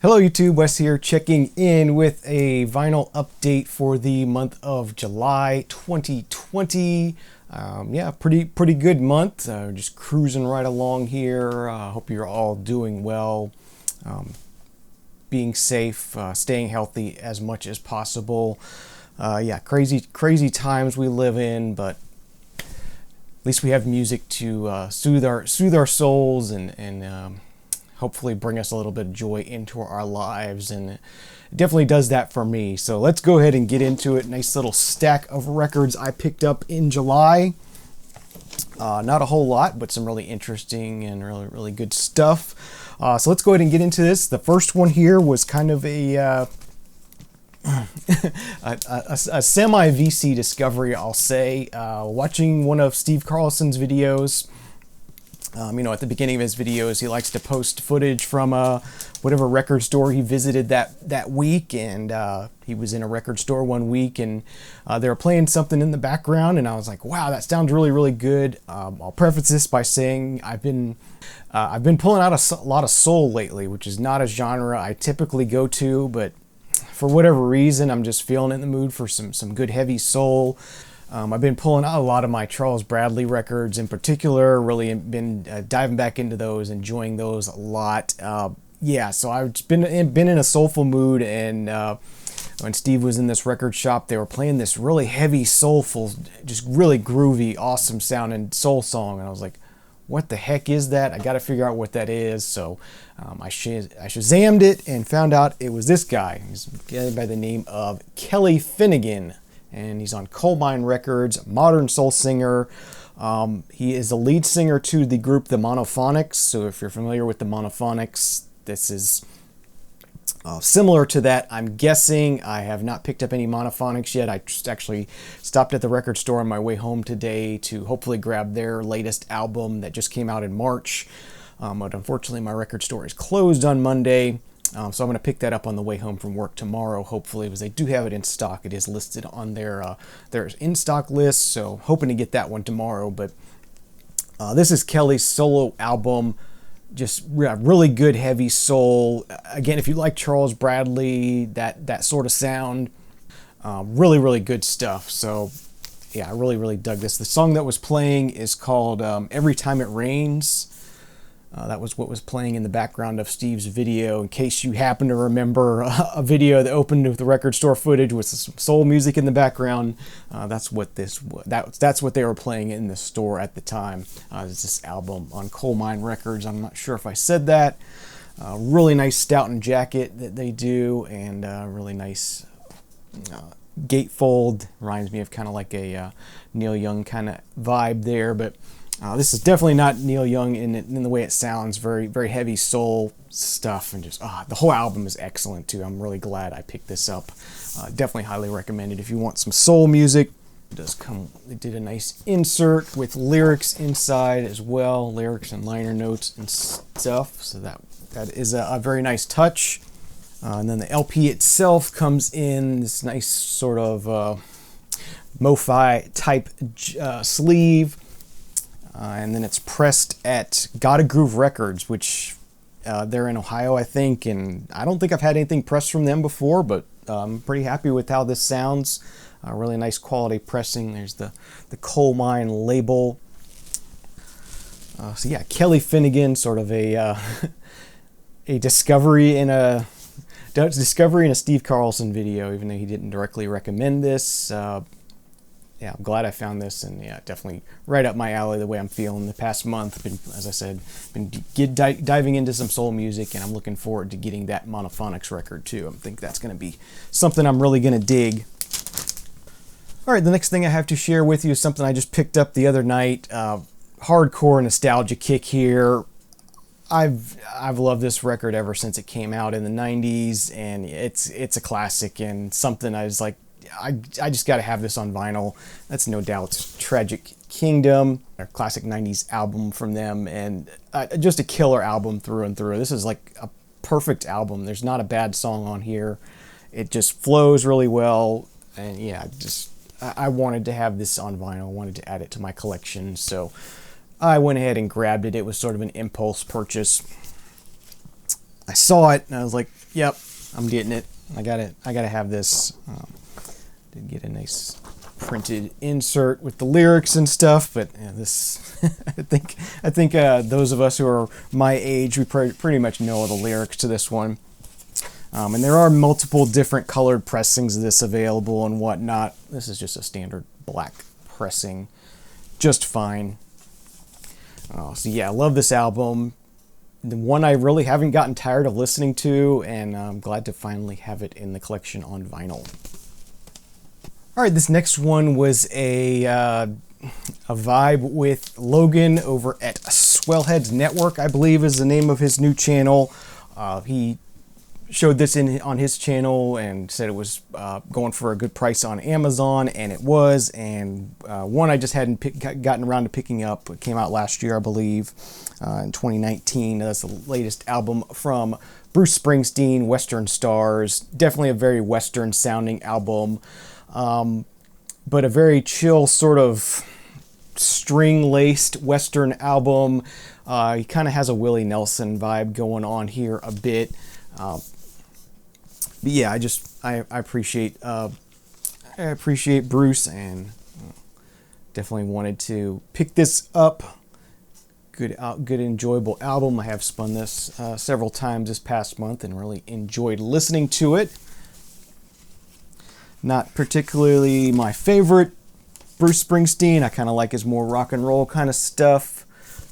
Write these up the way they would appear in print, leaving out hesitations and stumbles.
Hello YouTube, Wes here, checking in with a vinyl update for the month of July 2020. Yeah, pretty good month. Just cruising right along here. Hope you're all doing well, being safe, staying healthy as much as possible. Yeah, crazy times we live in, but at least we have music to soothe our souls and hopefully bring us a little bit of joy into our lives, and it definitely does that for me. So let's go ahead and get into it. Nice little stack of records I picked up in July. Not a whole lot, but some really interesting and really good stuff. So let's go ahead and get into this. The first one here was kind of a semi VC discovery, I'll say. Watching one of Steve Carlson's videos. At the beginning of his videos, he likes to post footage from whatever record store he visited that week, and he was in a record store one week, and they were playing something in the background, and I was like, wow, that sounds really good. I'll preface this by saying I've been pulling out a lot of soul lately, which is not a genre I typically go to, but for whatever reason, I'm just feeling in the mood for some good heavy soul. I've been pulling out a lot of my Charles Bradley records in particular, really been diving back into those, enjoying those a lot. Yeah, so I've been in a soulful mood, and when Steve was in this record shop, they were playing this really heavy, soulful, just really groovy, awesome sounding soul song, and I was like, what the heck is that? I got to figure out what that is. So I Shazammed it and found out it was this guy. He's a guy by the name of Kelly Finnegan, and he's on Coal Mine Records, modern soul singer. He is the lead singer to the group The Monophonics. So if you're familiar with The Monophonics, this is similar to that, I'm guessing. I have not picked up any Monophonics yet. I just actually stopped at the record store on my way home today to hopefully grab their latest album that just came out in March. But unfortunately, my record store is closed on Monday. So I'm going to pick that up on the way home from work tomorrow, hopefully, because they do have it in stock. It is listed on their in-stock list, so hoping to get that one tomorrow. But this is Kelly's solo album, just really good heavy soul. Again, if you like Charles Bradley, that sort of sound, really good stuff. So yeah, I really dug this. The song that was playing is called Every Time It Rains. That was what was playing in the background of Steve's video, in case you happen to remember a video that opened with the record store footage with some soul music in the background. That's what they were playing in the store at the time. It's this album on Coal Mine Records. I'm not sure if I said that. Really nice Stoughton jacket that they do, and really nice gatefold. Reminds me of kind of like a Neil Young kind of vibe there, but this is definitely not Neil Young in the way it sounds. Very heavy soul stuff, and just the whole album is excellent too. I'm really glad I picked this up. Definitely highly recommended if you want some soul music. It does come. They did a nice insert with lyrics inside as well, lyrics and liner notes and stuff. So that is a very nice touch. And then the LP itself comes in this nice sort of MoFi type sleeve. And then it's pressed at Gotta Groove Records, which they're in Ohio, I think, and I don't think I've had anything pressed from them before, but I'm pretty happy with how this sounds. Really nice quality pressing. There's the Coal Mine label. So yeah, Kelly Finnegan, sort of a discovery in a Steve Carlson video, even though he didn't directly recommend this. Yeah, I'm glad I found this, and yeah, definitely right up my alley the way I'm feeling the past month. As I said, diving into some soul music, and I'm looking forward to getting that Monophonics record too. I think that's going to be something I'm really going to dig. All right, the next thing I have to share with you is something I just picked up the other night. Hardcore nostalgia kick here. I've loved this record ever since it came out in the 90s, and it's a classic and something I was like, I just got to have this on vinyl. That's no doubt Tragic Kingdom, a classic 90s album from them, and just a killer album through and through. This is like a perfect album. There's not a bad song on here. It just flows really well, and yeah, I wanted to have this on vinyl. I wanted to add it to my collection, so I went ahead and grabbed it. It was sort of an impulse purchase. I saw it and I was like, Yep, I'm getting it. I gotta have this. Did get a nice printed insert with the lyrics and stuff, but yeah, this I think those of us who are my age, we pretty much know the lyrics to this one. And there are multiple different colored pressings of this available and whatnot. This is just a standard black pressing, just fine. So yeah, I love this album. The one I really haven't gotten tired of listening to, and I'm glad to finally have it in the collection on vinyl. All right, this next one was a vibe with Logan over at Swellheads Network, I believe is the name of his new channel. He showed this on his channel and said it was going for a good price on Amazon, and it was. And one I just hadn't gotten around to picking up. It came out last year, I believe, in 2019. That's the latest album from Bruce Springsteen, Western Stars. Definitely a very Western sounding album, but a very chill sort of string-laced Western album. He kind of has a Willie Nelson vibe going on here a bit. But yeah, I appreciate Bruce, and definitely wanted to pick this up. Good enjoyable album. I have spun this several times this past month and really enjoyed listening to it. Not particularly my favorite Bruce Springsteen. I kind of like his more rock and roll kind of stuff.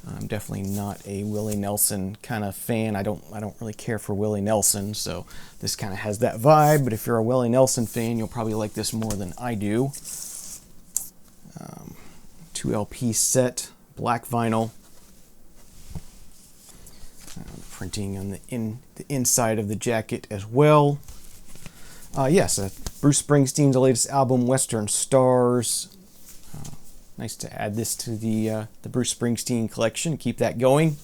I'm definitely not a Willie Nelson kind of fan. I don't really care for Willie Nelson, so this kind of has that vibe. But if you're a Willie Nelson fan, you'll probably like this more than I do. 2 LP set, black vinyl. Printing on the inside of the jacket as well. Yes, Bruce Springsteen's latest album, Western Stars. Nice to add this to the Bruce Springsteen collection. Keep that going.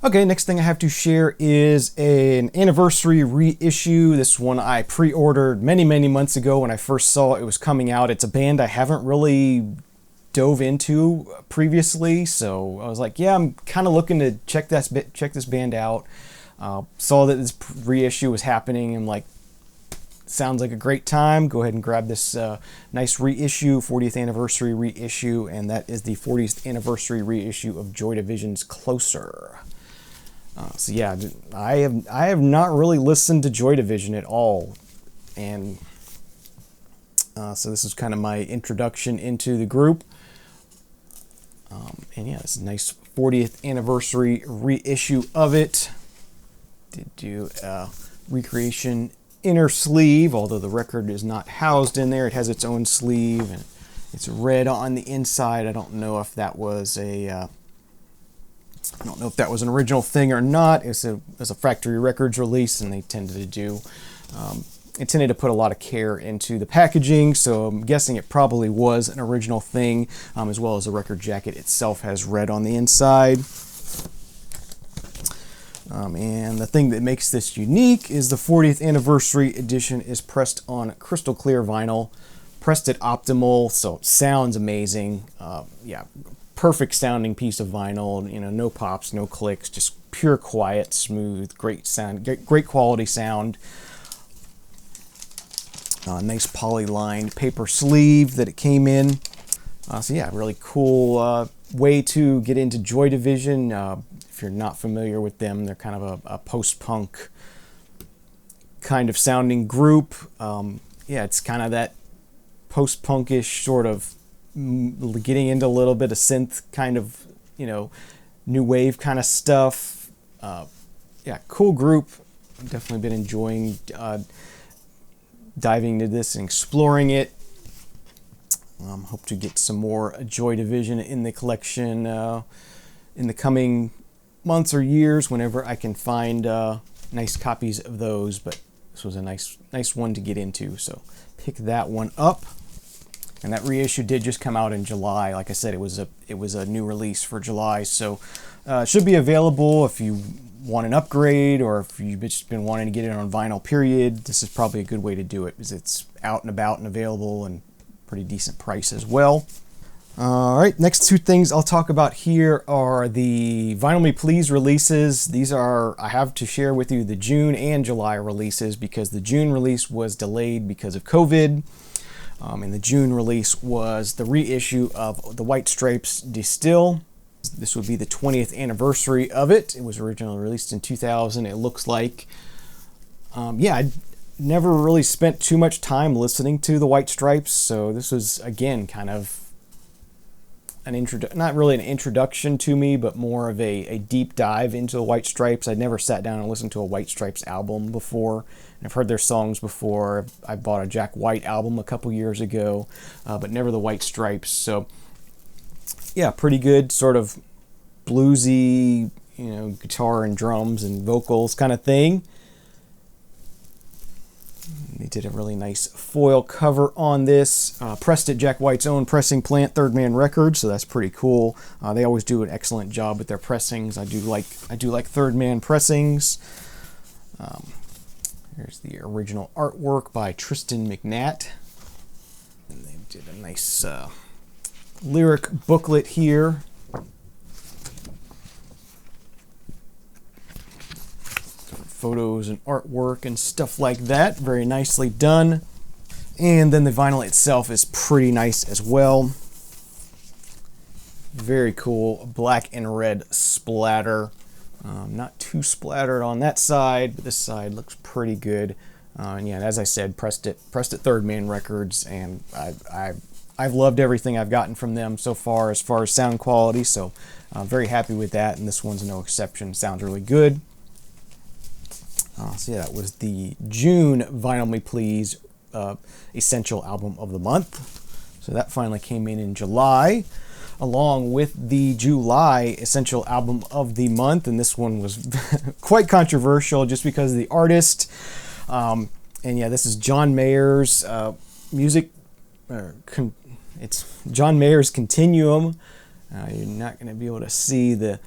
Okay, next thing I have to share is an anniversary reissue. This one I pre-ordered many months ago when I first saw it was coming out. It's a band I haven't really dove into previously, so I was like, yeah, I'm kind of looking to check this band out. Saw that this reissue was happening, and like, sounds like a great time. Go ahead and grab this nice reissue, 40th anniversary reissue, and that is the 40th anniversary reissue of Joy Division's Closer. So yeah, I have not really listened to Joy Division at all, and so this is kind of my introduction into the group. And yeah, it's a nice 40th anniversary reissue of it. Did do recreation inner sleeve, although the record is not housed in there. It has its own sleeve, and it's red on the inside. I don't know if that was an original thing or not. It's a Factory Records release, and they tended to put a lot of care into the packaging, so I'm guessing it probably was an original thing, as well as the record jacket itself has red on the inside. And the thing that makes this unique is the 40th anniversary edition is pressed on crystal clear vinyl, pressed at optimal, so it sounds amazing. Yeah, perfect sounding piece of vinyl. You know, no pops, no clicks, just pure quiet, smooth, great sound, great quality sound. Nice poly-lined paper sleeve that it came in. So yeah, really cool way to get into Joy Division. If you're not familiar with them, they're kind of a post-punk kind of sounding group. Yeah, it's kind of that post-punkish sort of getting into a little bit of synth kind of, you know, new wave kind of stuff. Yeah, cool group. I've definitely been enjoying diving into this and exploring it. Hope to get some more Joy Division in the collection in the coming months or years, whenever I can find nice copies of those. But this was a nice one to get into, so pick that one up. And that reissue did just come out in July. Like I said, it was a new release for July, so it should be available if you want an upgrade, or if you've just been wanting to get it on vinyl, period. This is probably a good way to do it, because it's out and about and available, and pretty decent price as well. All right, next two things I'll talk about here are the Vinyl Me Please releases. These are, I have to share with you the June and July releases because the June release was delayed because of COVID. And the June release was the reissue of the White Stripes Distill. This would be the 20th anniversary of it. It was originally released in 2000, it looks like. Yeah, I never really spent too much time listening to the White Stripes, so this was, again, kind of not really an introduction to me, but more of a deep dive into the White Stripes. I'd never sat down and listened to a White Stripes album before. And I've heard their songs before. I bought a Jack White album a couple years ago, but never the White Stripes. So, yeah, pretty good, sort of bluesy, guitar and drums and vocals kind of thing. They did a really nice foil cover on this. Pressed at Jack White's own pressing plant, Third Man Records, so that's pretty cool. They always do an excellent job with their pressings. I do like Third Man pressings. Here's the original artwork by Tristan McNatt. And they did a nice lyric booklet here. Photos and artwork and stuff like that. Very nicely done. And then the vinyl itself is pretty nice as well. Very cool black and red splatter. Not too splattered on that side, but this side looks pretty good. And yeah, as I said, pressed at Third Man Records, and I've loved everything I've gotten from them so far as sound quality. So I'm very happy with that, and this one's no exception. Sounds really good. So yeah, that was the June Vinyl Me Please Essential Album of the Month. So that finally came in July, along with the July Essential Album of the Month. And this one was quite controversial just because of the artist. And yeah, this is John Mayer's music. It's John Mayer's Continuum. You're not going to be able to see the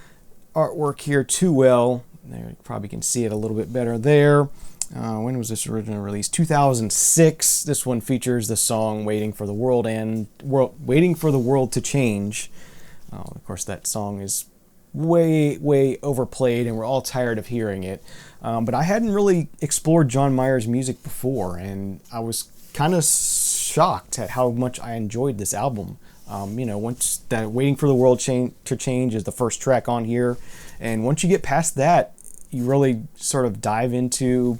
artwork here too well. There, you probably can see it a little bit better there. When was this originally released? 2006. This one features the song "Waiting for the World" "Waiting for the World to Change." Of course, that song is way overplayed, and we're all tired of hearing it. But I hadn't really explored John Mayer's music before, and I was kind of shocked at how much I enjoyed this album. Once that "Waiting for the World to Change" is the first track on here, and once you get past that, you really sort of dive into,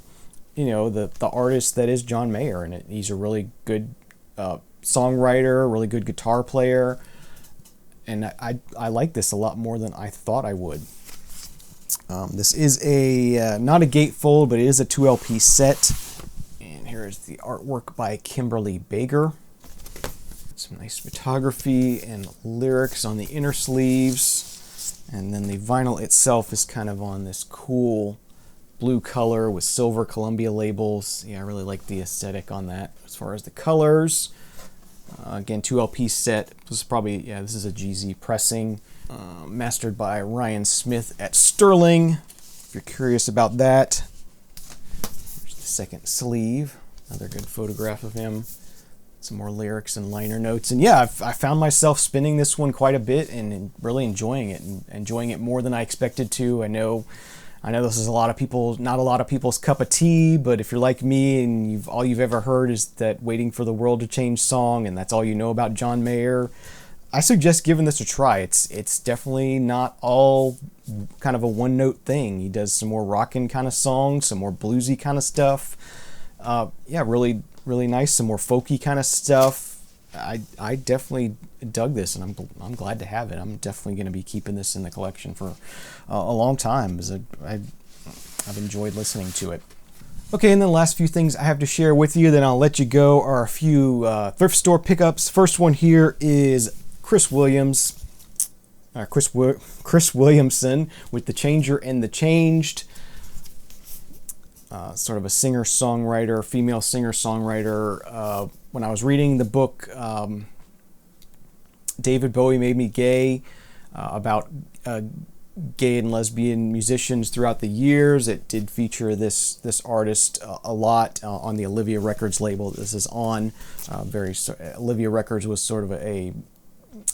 the artist that is John Mayer, and he's a really good songwriter, really good guitar player, and I like this a lot more than I thought I would. This is not a gatefold, but it is a 2 LP set, and here is the artwork by Kimberly Baker. Some nice photography and lyrics on the inner sleeves. And then the vinyl itself is kind of on this cool blue color with silver Columbia labels. Yeah, I really like the aesthetic on that. As far as the colors, again, 2 LP set. This is probably, this is a GZ pressing, mastered by Ryan Smith at Sterling. If you're curious about that. Here's the second sleeve. Another good photograph of him. Some more lyrics and liner notes, and yeah, I found myself spinning this one quite a bit and really enjoying it, and enjoying it more than I expected to. I know this is not a lot of people's cup of tea, but if you're like me and all you've ever heard is that "Waiting for the World to Change" song, and that's all you know about John Mayer, I suggest giving this a try. It's definitely not all kind of a one-note thing. He does some more rockin' kind of songs, some more bluesy kind of stuff. Really nice, some more folky kind of stuff. I definitely dug this, and I'm glad to have it. I'm definitely going to be keeping this in the collection for a long time, because I've enjoyed listening to it. Okay, and then the last few things I have to share with you, then I'll let you go, are a few thrift store pickups. First one here is Chris Williamson with "The Changer and the Changed." Sort of a singer-songwriter, female singer-songwriter. When I was reading the book, David Bowie Made Me Gay, about gay and lesbian musicians throughout the years, it did feature this artist a lot on the Olivia Records label this is on. Olivia Records was sort of a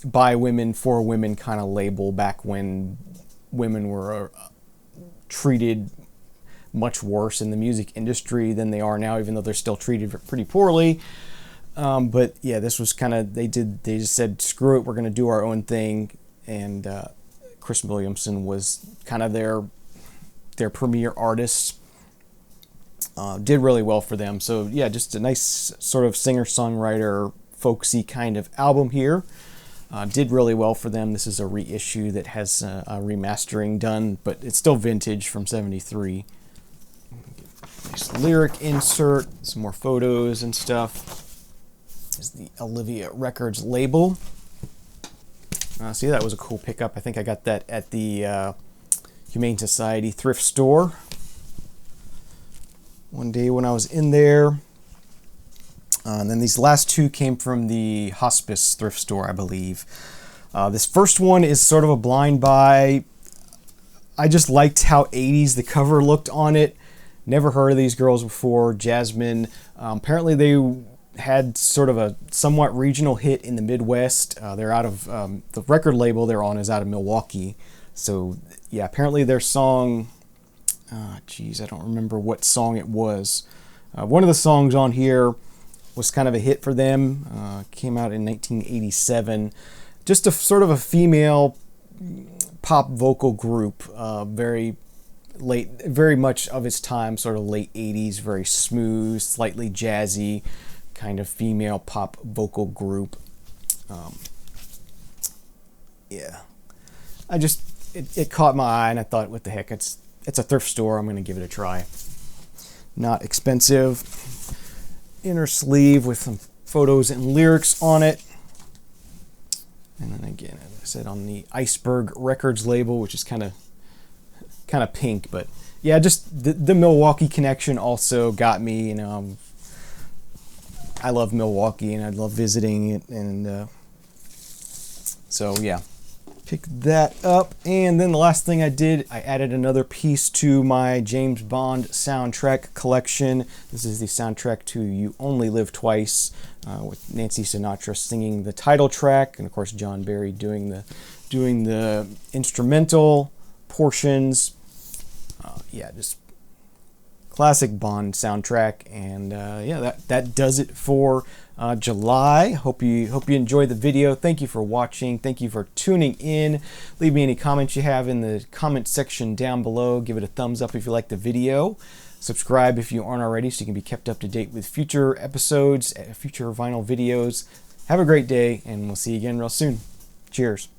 by women for women kind of label back when women were treated much worse in the music industry than they are now, even though they're still treated pretty poorly. But yeah, this was kind of, they just said, screw it, we're going to do our own thing. And Chris Williamson was kind of their premier artist. Did really well for them. So yeah, just a nice sort of singer-songwriter, folksy kind of album here. Did really well for them. This is a reissue that has a remastering done, but it's still vintage from '73. Nice lyric insert, some more photos and stuff. This is the Olivia Records label. See, that was a cool pickup. I think I got that at the Humane Society thrift store one day when I was in there. And then these last two came from the Hospice thrift store, I believe. This first one is sort of a blind buy. I just liked how 80s the cover looked on it. Never heard of these girls before. Jasmine. Apparently they had sort of a somewhat regional hit in the Midwest. They're out of, the record label they're on is out of Milwaukee. So yeah, apparently their song, geez, I don't remember what song it was. One of the songs on here was kind of a hit for them. Came out in 1987. Just a sort of a female pop vocal group. Very much of its time, sort of late 80s, very smooth, slightly jazzy kind of female pop vocal group. Yeah. It caught my eye and I thought, what the heck, it's a thrift store, I'm going to give it a try. Not expensive. Inner sleeve with some photos and lyrics on it. And then again, as I said, on the Iceberg Records label, which is kind of pink, but yeah, just the Milwaukee connection also got me. You know, I love Milwaukee and I love visiting it, and so yeah, picked that up. And then the last thing I did, I added another piece to my James Bond soundtrack collection. This is the soundtrack to You Only Live Twice, with Nancy Sinatra singing the title track, and of course John Barry doing the instrumental portions. Yeah, just classic Bond soundtrack. And yeah, that does it for July. Hope you enjoyed the video. Thank you for watching. Thank you for tuning in. Leave me any comments you have in the comment section down below. Give it a thumbs up if you like the video. Subscribe if you aren't already so you can be kept up to date with future episodes, future vinyl videos. Have a great day, and we'll see you again real soon. Cheers.